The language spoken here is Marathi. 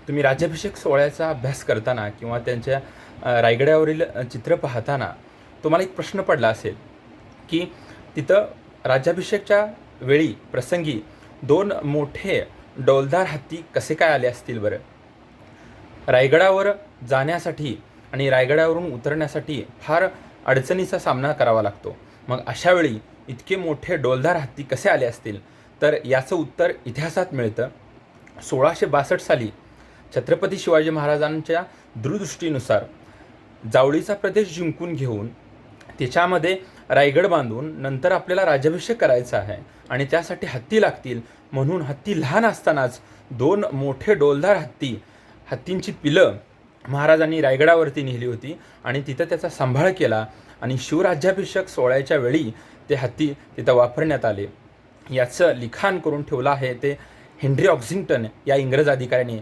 तुम्ही राज्याभिषेक सोहळ्याचा अभ्यास करताना किंवा त्यांच्या रायगडावरील चित्र पाहताना तुम्हाला एक प्रश्न पडला असेल की तिथं राज्याभिषेकच्या वेळी प्रसंगी दोन मोठे डौलदार हत्ती कसे काय आले असतील बरं. रायगडावर जाण्यासाठी आणि रायगडावरून उतरण्यासाठी फार अडचणीचा सामना करावा लागतो. मग अशावेळी इतके मोठे डौलदार हत्ती कसे आले असतील, तर याचं उत्तर इतिहासात मिळतं. 1662 साली छत्रपती शिवाजी महाराजांच्या दूरदृष्टीनुसार जावळीचा प्रदेश जिंकून घेऊन त्याच्यामध्ये रायगड बांधून नंतर आपल्याला राज्याभिषेक करायचा आहे आणि त्यासाठी हत्ती लागतील म्हणून हत्ती लहान असतानाच दोन मोठे डौलदार हत्तींची पिलं महाराजांनी रायगडावरती नेली होती आणि तिथं त्याचा सांभाळ केला आणि शिवराज्याभिषेक सोहळ्याच्या वेळी ते हत्ती तिथं वापरण्यात आले. याचं लिखाण करून ठेवलं आहे ते हेनरी ऑक्झिंग्टन या इंग्रज अधिकाऱ्याने